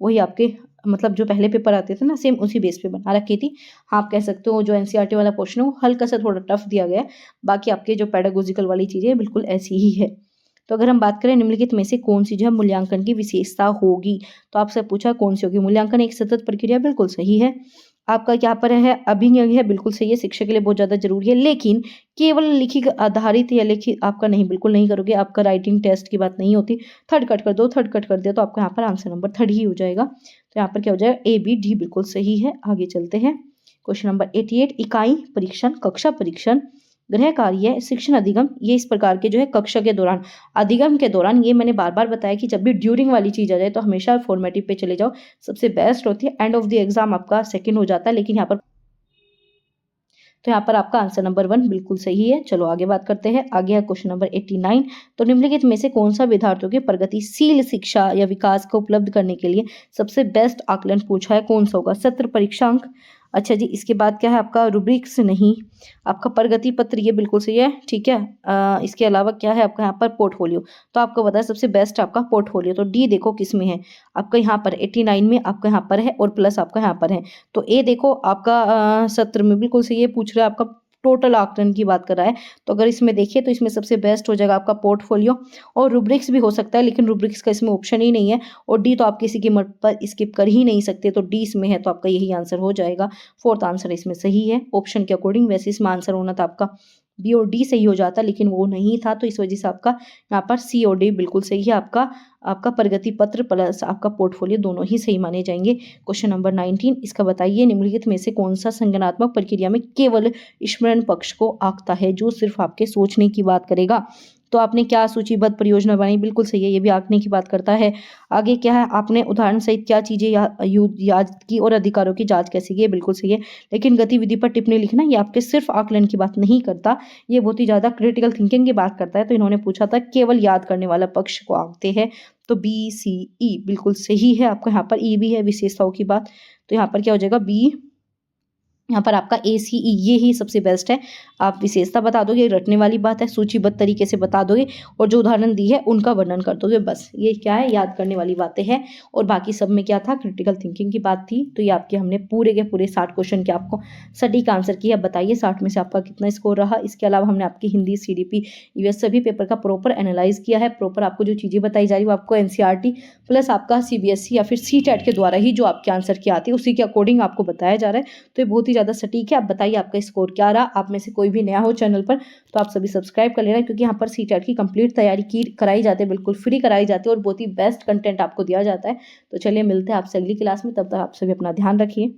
वही आपके मतलब जो पहले पेपर आते थे ना, सेम उसी बेस पे बना रखी थी। हाँ, आप कह सकते हो जो एनसीईआरटी वाला क्वेश्चन है वो हल्का सा थोड़ा टफ दिया गया है, बाकी आपके जो पेडागोजिकल वाली चीज़ें हैं बिल्कुल ऐसी ही है। तो अगर हम बात करें निम्नलिखित में से कौन सी जो है मूल्यांकन की विशेषता होगी, तो आपसे पूछा कौन सी होगी। मूल्यांकन एक सतत प्रक्रिया, बिल्कुल सही है। आपका यहाँ पर है अभिनय है, बिल्कुल सही है, शिक्षा के लिए बहुत ज़्यादा जरूरी है, लेकिन केवल लिखित आधारित या लिखित आपका नहीं, बिल्कुल नहीं करोगे, आपका राइटिंग टेस्ट की बात नहीं होती। थर्ड कट कर दो, थर्ड कट कर दिया तो आपका यहाँ पर आंसर नंबर थर्ड ही हो जाएगा। तो यहाँ पर क्या हो जाएगा, ए बी डी बिल्कुल सही है। आगे चलते हैं, क्वेश्चन नंबर 88, इकाई परीक्षण, कक्षा परीक्षण, गृह कार्य, शिक्षण अधिगम, ये इस प्रकार के जो है कक्षा के दौरान, अधिगम के दौरान, ये मैंने बार बार बताया कि जब भी ड्यूरिंग वाली चीज आ जाए तो हमेशा फॉर्मेटिव पे चले जाओ, सबसे बेस्ट होती है। एंड ऑफ द एग्जाम आपका सेकंड हो जाता है, लेकिन यहाँ पर तो यहाँ पर आपका आंसर नंबर 1 बिल्कुल सही है। चलो आगे बात करते हैं। आगे है क्वेश्चन नंबर 89, तो निम्नलिखित में से कौन सा विद्यार्थियों के प्रगतिशील शिक्षा या विकास को उपलब्ध करने के लिए सबसे बेस्ट आकलन पूछा है, कौन सा होगा। सत्र परीक्षांक, अच्छा जी, इसके बाद क्या है आपका रुब्रिक्स, नहीं, आपका प्रगति पत्र, ये बिल्कुल सही है, ठीक है। इसके अलावा क्या है आपका यहाँ पर पोर्टफोलियो, तो आपको पता है सबसे बेस्ट आपका पोर्टफोलियो, तो डी देखो किस में है, आपका यहाँ पर 89 में आपका यहाँ पर है और प्लस आपका यहाँ पर है, तो ए देखो आपका सत्र में बिल्कुल सही है, पूछ रहा है आपका टोटल आकलन की बात कर रहा है, तो अगर इसमें देखिए तो इसमें सबसे बेस्ट हो जाएगा आपका पोर्टफोलियो, और रुब्रिक्स भी हो सकता है, लेकिन रुब्रिक्स का इसमें ऑप्शन ही नहीं है, और डी तो आप किसी की मत पर स्किप कर ही नहीं सकते, तो डी इसमें है, तो आपका यही आंसर हो जाएगा। फोर्थ आंसर इसमें सही है ऑप्शन के अकॉर्डिंग, वैसे इसमें आंसर होना था आपका बी और डी सही हो जाता, लेकिन वो नहीं था, तो इस वजह से आपका यहाँ पर सी और डी बिल्कुल सही है। आपका आपका प्रगति पत्र प्लस आपका पोर्टफोलियो दोनों ही सही माने जाएंगे। क्वेश्चन नंबर 19, इसका बताइए निम्नलिखित में से कौन सा संज्ञानात्मक प्रक्रिया में केवल स्मरण पक्ष को आंकता है, जो सिर्फ आपके सोचने की बात करेगा। तो आपने क्या सूचीबद्ध परियोजना बनाई, बिल्कुल सही है, ये भी आंकने की बात करता है। आगे क्या है, आपने उदाहरण सहित क्या चीजें याद की और अधिकारों की जांच कैसे की, ये बिल्कुल सही है। लेकिन गतिविधि पर टिप्पणी लिखना ये आपके सिर्फ आकलन की बात नहीं करता, ये बहुत ही ज्यादा क्रिटिकल थिंकिंग की बात करता है। तो इन्होंने पूछा था केवल याद करने वाला पक्ष को आंकते हैं, तो बी सी ई बिल्कुल सही है। आपका यहाँ पर ई भी है विशेषताओं की बात, तो यहाँ पर क्या हो जाएगा बी, यहाँ पर आपका ACE ये ही सबसे बेस्ट है। आप विशेषता बता दोगे, रटने वाली बात है, सूचीबद्ध तरीके से बता दोगे और जो उदाहरण दी है उनका वर्णन कर दोगे, बस ये क्या है, याद करने वाली बातें हैं। और बाकी सब में क्या था, क्रिटिकल थिंकिंग की बात थी। तो ये आपके हमने पूरे के पूरे 60 क्वेश्चन के आपको सटीक आंसर किया। बताइए 60 में से आपका कितना स्कोर रहा। इसके अलावा हमने आपकी हिंदी, CDP, EVS सभी पेपर का प्रॉपर एनालाइज किया है। प्रॉपर आपको जो चीज़ें बताई जा रही है वो आपको NCERT प्लस आपका CBSE या फिर CTET के द्वारा ही जो आपके आंसर की आती है उसी के अकॉर्डिंग आपको बताया जा रहा है। तो ये बहुत ही ज़्यादा सटीक है। आप बताइए आपका स्कोर क्या रहा। आप में से कोई भी नया हो चैनल पर तो आप सभी सब्सक्राइब कर लेना, क्योंकि यहाँ पर CTET की कंप्लीट तैयारी की कराई जाती है, बिल्कुल फ्री कराई जाती है और बहुत ही बेस्ट कंटेंट आपको दिया जाता है। तो चलिए मिलते हैं आपसे अगली क्लास में, तब तक आप सभी अपना ध्यान रखिए।